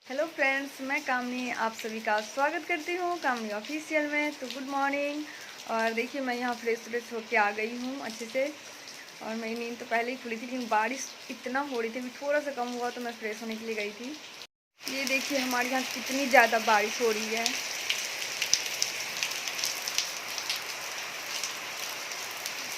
Hello friends, मैं कामनी आप सभी का स्वागत करती हूँ कामनी ऑफिशियल में। तो गुड मॉर्निंग। और देखिए मैं यहाँ फ्रेश होके आ गई हूँ अच्छे से। और मेरी नींद तो पहले ही खुली थी, लेकिन बारिश इतना हो रही थी, अभी थोड़ा सा कम हुआ तो मैं फ्रेश होने के लिए गई थी। ये देखिए हमारे यहाँ कितनी ज़्यादा बारिश हो रही है।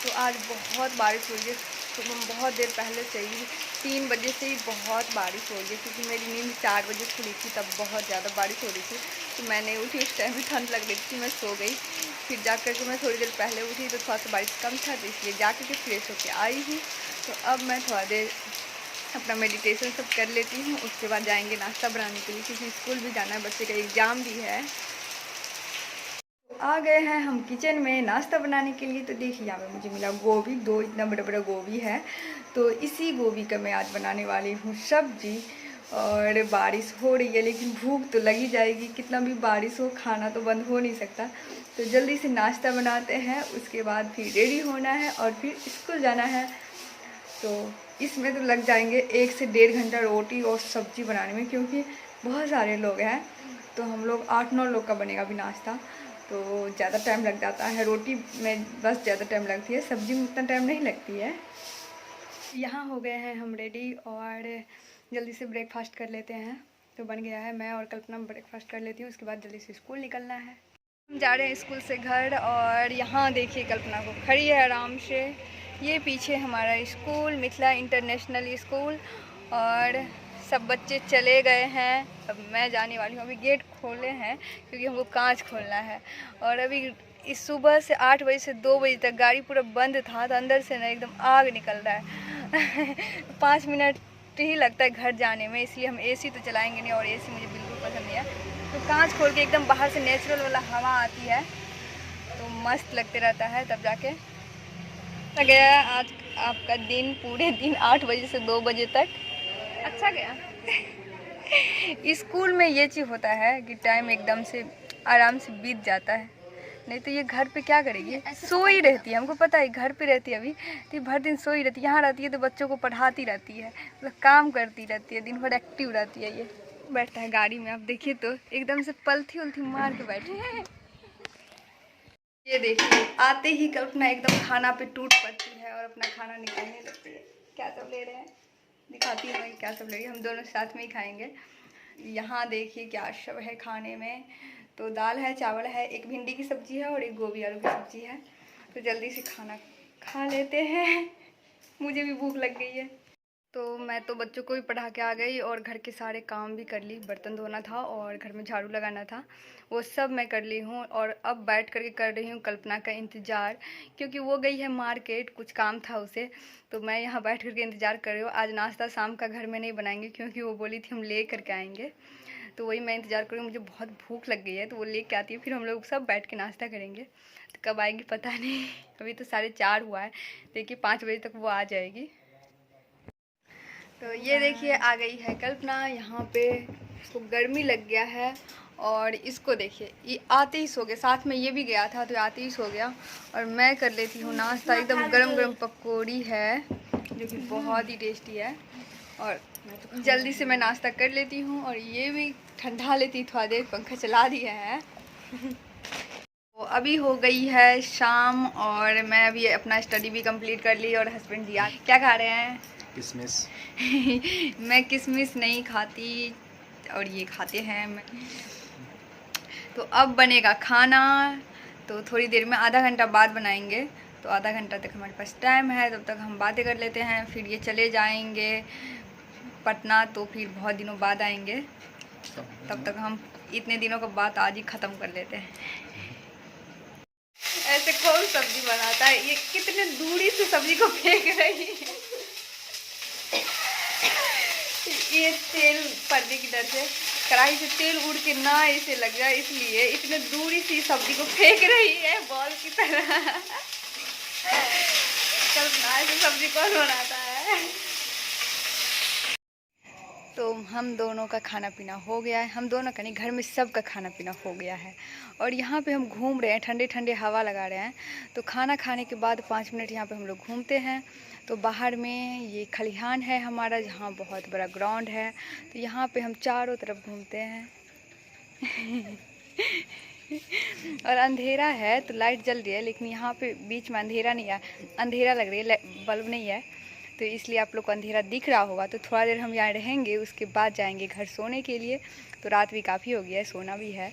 तो आज बहुत बारिश हो रही है, सुबह बहुत देर पहले से ही 3 बजे से ही बहुत बारिश हो रही है, क्योंकि मेरी नींद 4 बजे खुली थी, तब बहुत ज़्यादा बारिश हो रही थी। तो मैं नहीं उठी, उस टाइम भी ठंड लग रही थी, मैं सो गई। फिर जा कर के मैं थोड़ी देर पहले उठी तो थोड़ा सा बारिश कम था, तो इसलिए जा कर के फ्रेश होकर आई हूँ। तो अब मैं थोड़ा देर अपना मेडिटेशन सब कर लेती हूँ, उसके बाद जाएंगे नाश्ता बनाने के लिए, क्योंकि स्कूल भी जाना है, बच्चे का एग्ज़ाम भी है। आ गए हैं हम किचन में नाश्ता बनाने के लिए। तो देखिए यहाँ पे मुझे मिला गोभी, 2 इतना बड़ा बड़ा गोभी है। तो इसी गोभी का मैं आज बनाने वाली हूँ सब्जी। और बारिश हो रही है, लेकिन भूख तो लगी जाएगी, कितना भी बारिश हो खाना तो बंद हो नहीं सकता। तो जल्दी से नाश्ता बनाते हैं, उसके बाद फिर रेडी होना है और फिर स्कूल जाना है। तो इसमें तो लग जाएंगे 1 से 1.5 घंटा रोटी और सब्जी बनाने में, क्योंकि बहुत सारे लोग हैं। तो हम लोग 8-9 लोग का बनेगा भी नाश्ता, तो ज़्यादा टाइम लग जाता है। रोटी में बस ज़्यादा टाइम लगती है, सब्जी में उतना टाइम नहीं लगती है। यहाँ हो गए हैं हम रेडी और जल्दी से ब्रेकफास्ट कर लेते हैं। तो बन गया है, मैं और कल्पना ब्रेकफास्ट कर लेती हूँ, उसके बाद जल्दी से स्कूल निकलना है। हम जा रहे हैं स्कूल से घर। और यहाँ देखिए कल्पना को खड़ी है आराम से। ये पीछे हमारा स्कूल मिथिला इंटरनेशनल स्कूल, और सब बच्चे चले गए हैं। अब मैं जाने वाली हूँ, अभी गेट खोले हैं क्योंकि हमको कांच खोलना है। और अभी इस सुबह से 8 बजे से 2 बजे तक गाड़ी पूरा बंद था, तो अंदर से ना एकदम आग निकल रहा है 5 मिनट ही लगता है घर जाने में, इसलिए हम एसी तो चलाएंगे नहीं, और एसी मुझे बिल्कुल पसंद नहीं है। तो कांच खोल के एकदम बाहर से नेचुरल वाला हवा आती है, तो मस्त लगते रहता है। तब जाके गया आज आपका दिन, पूरे दिन 8 बजे से 2 बजे तक अच्छा गया स्कूल में ये चीज़ होता है कि टाइम एकदम से आराम से बीत जाता है। नहीं तो ये घर पे क्या करेगी, सो ही रहती है। हमको पता है घर पे रहती है अभी, तो ये भर दिन सो ही रहती है। यहाँ रहती है तो बच्चों को पढ़ाती रहती है, मतलब काम करती रहती है, दिन भर एक्टिव रहती है। ये बैठता है गाड़ी में, आप देखिए तो एकदम से पलथी उलथी मार के बैठे हैं। ये देखिए आते ही कल्पना एकदम खाना पे टूट पड़ती है और अपना खाना निकालने लगती है। क्या सब ले रहे हैं दिखाती हूँ मैं, क्या सब ले रही है, हम दोनों साथ में ही खाएंगे। यहाँ देखिए क्या सब है खाने में। तो दाल है, चावल है, एक भिंडी की सब्जी है और एक गोभी आलू की सब्जी है। तो जल्दी से खाना खा लेते हैं, मुझे भी भूख लग गई है। तो मैं तो बच्चों को भी पढ़ा के आ गई और घर के सारे काम भी कर ली। बर्तन धोना था और घर में झाड़ू लगाना था, वो सब मैं कर ली हूँ। और अब बैठ करके कर रही हूँ कल्पना का इंतज़ार, क्योंकि वो गई है मार्केट, कुछ काम था उसे। तो मैं यहाँ बैठ करके इंतज़ार कर रही हूँ। आज नाश्ता शाम का घर में नहीं बनाएंगे, क्योंकि वो बोली थी हम ले करके आएँगे। तो वही मैं इंतज़ार कर रही हूँ, मुझे बहुत भूख लग गई है। तो वो ले के आती है, फिर हम लोग सब बैठ के नाश्ता करेंगे। तो कब आएगी पता नहीं, अभी तो 4:30 हुआ है, देखिए 5 बजे तक वो आ जाएगी। तो ये देखिए आ गई है कल्पना यहाँ पे। इसको गर्मी लग गया है, और इसको देखिए ये आते ही सो गया, साथ में ये भी गया था तो आते ही सो गया। और मैं कर लेती हूँ नाश्ता, एकदम गरम गरम पकौड़ी है जो कि बहुत ही टेस्टी है। और जल्दी से मैं नाश्ता कर लेती हूँ, और ये भी ठंडा लेती थोड़ा देर, पंखा चला दिया है तो अभी हो गई है शाम, और मैं अभी अपना स्टडी भी कंप्लीट कर ली। और हस्बैंड जी आ क्या खा रहे हैं, किशमिश मैं किशमिश नहीं खाती, और ये खाते हैं मैं। तो अब बनेगा खाना, तो थोड़ी देर में, आधा घंटा बाद बनाएंगे। तो आधा घंटा तक हमारे पास टाइम है, तब तक हम बातें कर लेते हैं। फिर ये चले जाएंगे पटना, तो फिर बहुत दिनों बाद आएंगे। तब तक हम इतने दिनों का बात आज ही ख़त्म कर लेते हैं। ऐसे कौन सब्जी बनाता है, ये कितने दूरी से सब्जी को फेंक रही है ये तेल पड़ने की डर से, कढ़ाई से तेल उड़ के ना इसे लग जाए, इसलिए इतने दूरी से सब्जी को फेंक रही है बॉल की तरह कल्पना से सब्जी कौन बनाता है। तो हम दोनों का खाना पीना हो गया है, हम दोनों का नहीं, घर में सब का खाना पीना हो गया है। और यहाँ पे हम घूम रहे हैं, ठंडे ठंडे हवा लगा रहे हैं। तो खाना खाने के बाद 5 मिनट यहाँ पे हम लोग घूमते हैं। तो बाहर में ये खलिहान है हमारा, जहाँ बहुत बड़ा ग्राउंड है। तो यहाँ पे हम चारों तरफ घूमते हैं। और अंधेरा है तो लाइट जल रही है, लेकिन यहाँ पे बीच में अंधेरा नहीं है, अंधेरा लग रही है, बल्ब नहीं है, तो इसलिए आप लोग को अंधेरा दिख रहा होगा। तो थोड़ा देर हम यहाँ रहेंगे, उसके बाद जाएंगे घर सोने के लिए। तो रात भी काफ़ी हो गया है, सोना भी है,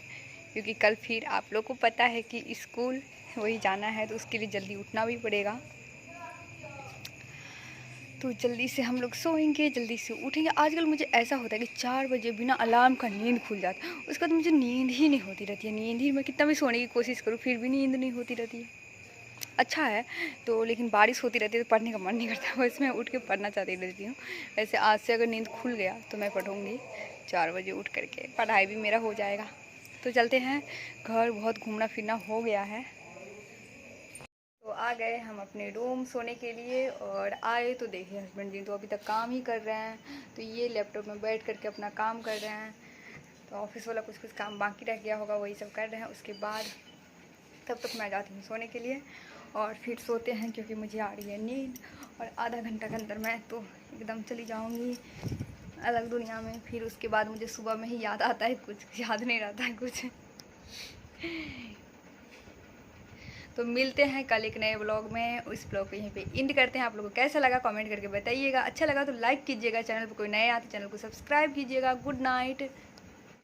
क्योंकि कल फिर आप लोग को पता है कि स्कूल वही जाना है, तो उसके लिए जल्दी उठना भी पड़ेगा। तो जल्दी से हम लोग सोएंगे, जल्दी से उठेंगे। आजकल मुझे ऐसा होता है कि 4 बजे बिना अलार्म का नींद खुल जाता है, उसके बाद मुझे नींद ही नहीं होती रहती है। नींद ही, मैं कितना भी सोने की कोशिश करूँ फिर भी नींद नहीं होती रहती है। अच्छा है तो, लेकिन बारिश होती रहती है तो पढ़ने का मन नहीं करता, वैसे मैं उठ के पढ़ना चाहती रहती हूँ। वैसे आज से अगर नींद खुल गया तो मैं पढ़ूँगी 4 बजे उठ करके, पढ़ाई भी मेरा हो जाएगा। तो चलते हैं घर, बहुत घूमना फिरना हो गया है। तो आ गए हम अपने रूम सोने के लिए, और आए तो देखिए हस्बैंड जी तो अभी तक काम ही कर रहे हैं। तो ये लैपटॉप में बैठ करके अपना काम कर रहे हैं। तो ऑफिस वाला कुछ काम बाकी रह गया होगा, वही सब कर रहे हैं। उसके बाद तब तक मैं जाती हूँ सोने के लिए, और फिर सोते हैं, क्योंकि मुझे आ रही है नींद। और आधा घंटा के अंदर मैं तो एकदम चली जाऊँगी अलग दुनिया में। फिर उसके बाद मुझे सुबह में ही याद आता है, कुछ याद नहीं रहता है कुछ। तो मिलते हैं कल एक नए ब्लॉग में। उस ब्लॉग को यहीं पे एंड करते हैं। आप लोगों को कैसा लगा कमेंट करके बताइएगा। अच्छा लगा तो लाइक कीजिएगा, चैनल पर कोई नए आते चैनल को सब्सक्राइब कीजिएगा। Good night.